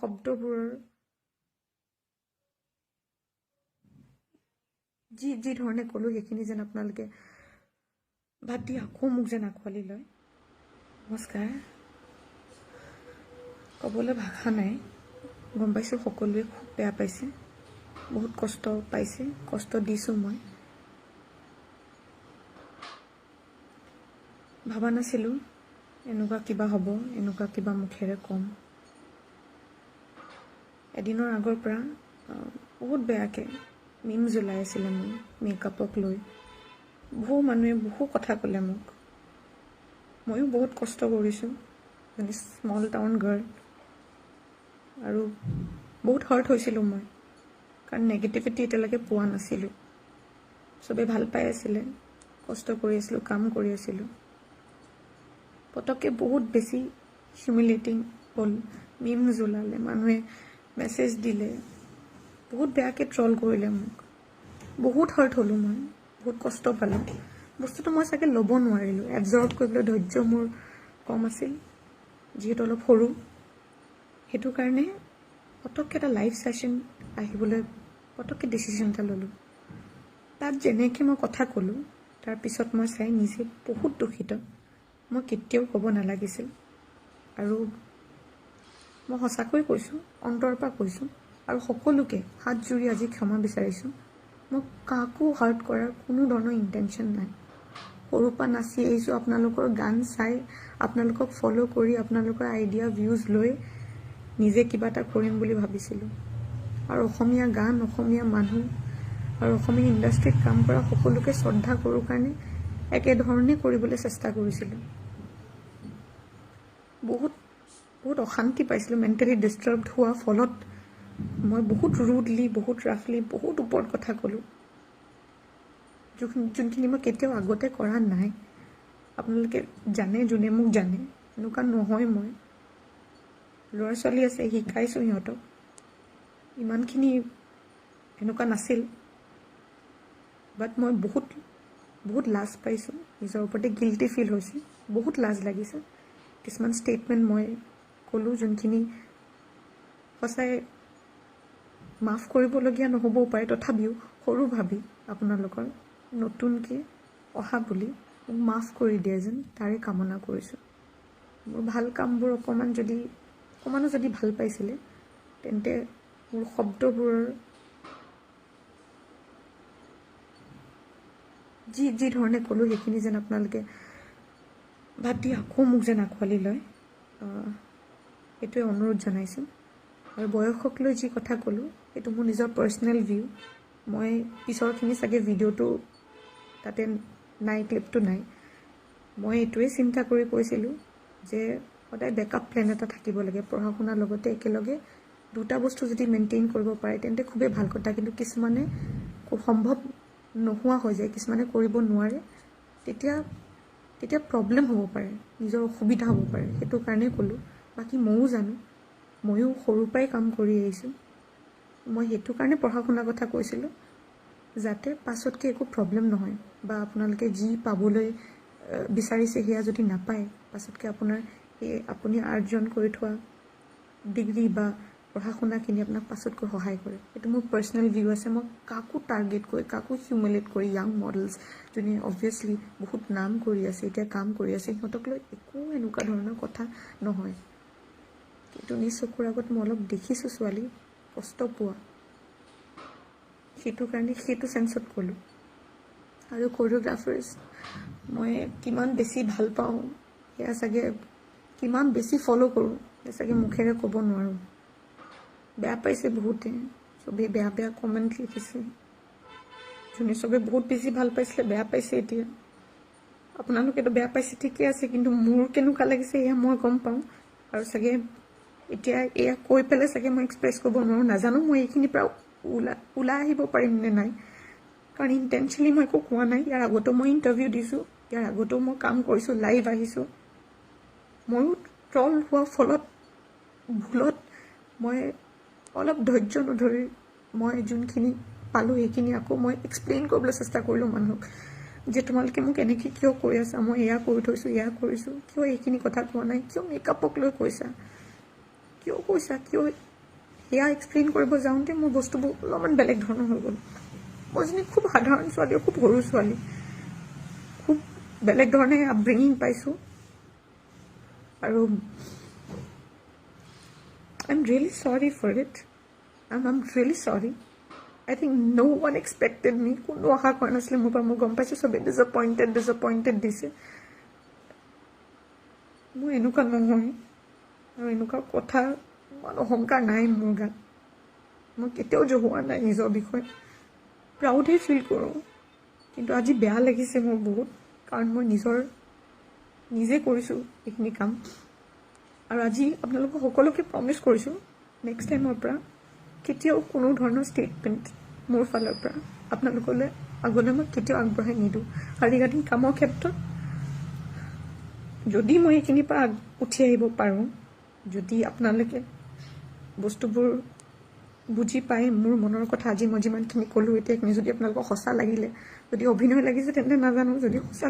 শব্দবোৰৰ যি ধৰণে ক'লোঁ সেইখিনি যেন আপোনালোকে বাদ দি আকৌ মোক যেন আঁকোৱালি লয়। নমস্কাৰ। ক'বলৈ ভাষা নাই। গম পাইছোঁ সকলোৱে খুব বেয়া পাইছে, বহুত কষ্ট পাইছে, কষ্ট দিছোঁ মই। ভাবা নাছিলোঁ এনেকুৱা কিবা হ'ব, এনেকুৱা কিবা মুখেৰে ক'ম। এদিনৰ আগৰ পৰা বহুত বেয়াকৈ মিমছ ওলাই আছিলে মোৰ মেকআপক লৈ। বহু মানুহে বহু কথা ক'লে মোক। ময়ো বহুত কষ্ট কৰিছোঁ, মানে স্মল টাউন গাৰ্ল, আৰু বহুত হাৰ্ট হৈছিলোঁ মই, কাৰণ নেগেটিভিটি এতিয়ালৈকে পোৱা নাছিলোঁ। চবেই ভাল পাই আছিলে, কষ্ট কৰি আছিলোঁ, কাম কৰি আছিলোঁ। পটককৈ বহুত বেছি হিউমিলেটিং হ'ল, মিমছ ওলালে, মানুহে মেছেজ দিলে, বহুত বেয়াকৈ ট্ৰল কৰিলে মোক। বহুত হাৰ্ট হ'লোঁ মই, বহুত কষ্ট পালোঁ। বস্তুটো মই চাগে ল'ব নোৱাৰিলোঁ, এবজৰ্ব কৰিবলৈ ধৈৰ্য মোৰ কম আছিল, যিহেতু অলপ সৰু। সেইটো কাৰণে পটককৈ এটা লাইভ ছেশ্যন আহিবলৈ পটককৈ ডিচিশ্যন এটা ল'লোঁ। তাত যেনেকৈ মই কথা ক'লোঁ, তাৰপিছত মই চাই নিজে বহুত দুখিত। মই কেতিয়াও ক'ব নালাগিছিল, আৰু মই সঁচাকৈ কৈছোঁ, অন্তৰৰ পৰা কৈছোঁ, আৰু সকলোকে হাত জুৰি আজি ক্ষমা বিচাৰিছোঁ। মই কাকো হাৰ্ট কৰাৰ কোনো ধৰণৰ ইণ্টেনশ্যন নাই। সৰুৰ পৰা নাচি আহিছোঁ, আপোনালোকৰ গান চাই, আপোনালোকক ফ'ল' কৰি, আপোনালোকৰ আইডিয়া ভিউজ লৈ নিজে কিবা এটা কৰিম বুলি ভাবিছিলোঁ। আৰু অসমীয়া গান, অসমীয়া মানুহ আৰু অসমীয়া ইণ্ডাষ্ট্ৰীত কাম কৰা সকলোকে শ্ৰদ্ধা কৰোঁ কাৰণে একেধৰণে কৰিবলৈ চেষ্টা কৰিছিলোঁ। বহুত অশান্তি পাইছিলোঁ, মেণ্টেলি ডিষ্টাৰ্বড হোৱাৰ ফলত মই বহুত ৰুডলি, বহুত ৰাফলি, বহুত ওপৰত কথা ক'লোঁ, যোনখিনি মই কেতিয়াও আগতে কৰা নাই। আপোনালোকে জানে, যোনে মোক জানে, এনেকুৱা নহয় মই। ল'ৰা ছোৱালী আছে, শিকাইছোঁ সিহঁতক। ইমানখিনি এনেকুৱা নাছিল, বাট মই বহুত লাজ পাইছোঁ, নিজৰ ওপৰতে গিল্টি ফিল হৈছে, বহুত লাজ লাগিছে। কিছুমান ষ্টেটমেণ্ট মই ক'লোঁ যোনখিনি সঁচাই মাফ কৰিবলগীয়া নহ'বও পাৰে, তথাপিও সৰু ভাবি আপোনালোকৰ নতুনকৈ অহা বুলি মোক মাফ কৰি দিয়ে যেন তাৰে কামনা কৰিছোঁ। মোৰ ভাল কামবোৰ অকণমানো যদি ভাল পাইছিলে, তেন্তে মোৰ শব্দবোৰৰ যি ধৰণে ক'লোঁ সেইখিনি যেন আপোনালোকে বাদ দি আকৌ মোক যেন আঁকোৱালি লয়, সেইটোৱে অনুৰোধ জনাইছোঁ। আৰু বয়সক লৈ যি কথা ক'লোঁ, সেইটো মোৰ নিজৰ পাৰ্চনেল ভিউ। মই পিছৰখিনি চাগে ভিডিঅ'টো তাতে নাই, ক্লিপটো নাই। মই এইটোৱে চিন্তা কৰি কৈছিলোঁ যে সদায় বেকআপ প্লেন এটা থাকিব লাগে। পঢ়া শুনাৰ লগতে একেলগে দুটা বস্তু যদি মেইনটেইন কৰিব পাৰে, তেন্তে খুবেই ভাল কথা। কিন্তু কিছুমানে সম্ভৱ নোহোৱা হৈ যায়, কিছুমানে কৰিব নোৱাৰে, তেতিয়া প্ৰব্লেম হ'ব পাৰে, নিজৰ অসুবিধা হ'ব পাৰে। সেইটো কাৰণেই ক'লোঁ। বাকী ময়ো জানো, ময়ো সৰুৰ পৰাই কাম কৰি আহিছোঁ। মই সেইটো কাৰণে পঢ়া শুনাৰ কথা কৈছিলোঁ, যাতে পাছতকৈ একো প্ৰব্লেম নহয়, বা আপোনালোকে যি পাবলৈ বিচাৰিছে সেয়া যদি নাপায়, পাছতকৈ আপোনাৰ সেই আপুনি আৰ্জন কৰি থোৱা ডিগ্ৰী বা পঢ়া শুনাখিনি আপোনাক পাছতকৈ সহায় কৰে। সেইটো মোৰ পাৰ্চনেল ভিউ আছে। মই কাকো টাৰ্গেট কৰি, কাকো হিউমিলেট কৰি, য়াং মডেলছ যোনে অবভিয়াছলি বহুত নাম কৰি আছে, এতিয়া কাম কৰি আছে, সিহঁতক লৈ একো এনেকুৱা ধৰণৰ কথা নহয়। কিন্তু নিজ চকুৰ আগত মই অলপ দেখিছোঁ ছোৱালী কষ্ট পোৱা, সেইটো কাৰণে সেইটো চেন্সত ক'লোঁ। আৰু কোৰিঅ'গ্ৰাফাৰ্ছ মই কিমান বেছি ভাল পাওঁ, সেয়া চাগে কিমান বেছি ফ'ল' কৰোঁ, সেয়া চাগে মুখেৰে ক'ব নোৱাৰোঁ। বেয়া পাইছে বহুতে, চবেই বেয়া কমেণ্ট লিখিছে। যোনে চবেই বহুত বেছি ভাল পাইছিলে, বেয়া পাইছে এতিয়া। আপোনালোকেতো বেয়া পাইছে, ঠিকে আছে, কিন্তু মোৰ কেনেকুৱা লাগিছে এয়া মই গম পাওঁ। আৰু চাগে এতিয়া এয়া কৈ পেলাই চাগে মই এক্সপ্ৰেছ কৰিব নোৱাৰোঁ, নাজানো মই এইখিনিৰ পৰা ওলাই আহিব পাৰিম নে নাই, কাৰণ ইণ্টেনশ্যনেলি মই একো কোৱা নাই। ইয়াৰ আগতেও মই ইণ্টাৰভিউ দিছোঁ, ইয়াৰ আগতেও মই কাম কৰিছোঁ, লাইভ আহিছোঁ। ময়ো ট্ৰল হোৱাৰ ফলত, ভুলত মই অলপ ধৈৰ্য নধৰি মই যোনখিনি পালোঁ সেইখিনি আকৌ মই এক্সপ্লেইন কৰিবলৈ চেষ্টা কৰিলোঁ মানুহক, যে তোমালোকে মোক এনেকৈ কিয় কৈ আছা, মই এয়া কৰি থৈছোঁ, এয়া কৰিছোঁ, কিয় এইখিনি কথা কোৱা নাই, কিয় মেকআপক লৈ কৈছা, কিয় সেয়া এক্সপ্লেইন কৰিব যাওঁতে মোৰ বস্তুবোৰ অলপমান বেলেগ ধৰণৰ হৈ গ'ল। মই এজনী খুব সাধাৰণ ছোৱালী, খুব সৰু ছোৱালী, খুব বেলেগ ধৰণে আপব্ৰিঙিং পাইছোঁ। আৰু I am really sorry for it. I am really sorry. I think no one expected me. কোনো আশা কৰা নাছিলে মোৰ পৰা। মই গম পাইছোঁ চবেই ডিসএপইণ্টেড দিছে। মোৰ এনেকুৱা নহয় আৰু এনেকুৱা কথা, ইমান অহংকাৰ নাই মোৰ গাত। মই কেতিয়াও জহোৱা নাই নিজৰ বিষয়ে, প্ৰাউডহে ফিল কৰোঁ। কিন্তু আজি বেয়া লাগিছে মোৰ বহুত, কাৰণ মই নিজে কৰিছোঁ এইখিনি কাম। আৰু আজি আপোনালোকক সকলোকে প্ৰমিছ কৰিছোঁ নেক্সট টাইমৰ পৰা কেতিয়াও কোনো ধৰণৰ ষ্টেটমেণ্ট মোৰ ফালৰ পৰা আপোনালোকলৈ আগলৈ মই কেতিয়াও আগবঢ়াই নিদিওঁ। আৰু ৰিগাৰ্ডিং কামৰ ক্ষেত্ৰত যদি মই এইখিনিৰ পৰা উঠি আহিব পাৰোঁ, যদি আপোনালোকে বস্তুবোৰ বুজি পাই মোৰ মনৰ কথা আজি মই যিমানখিনি ক'লোঁ এতিয়া যদি আপোনালোকক সঁচা লাগিলে, যদি অভিনয় লাগিছে তেন্তে নাজানো, যদি সঁচা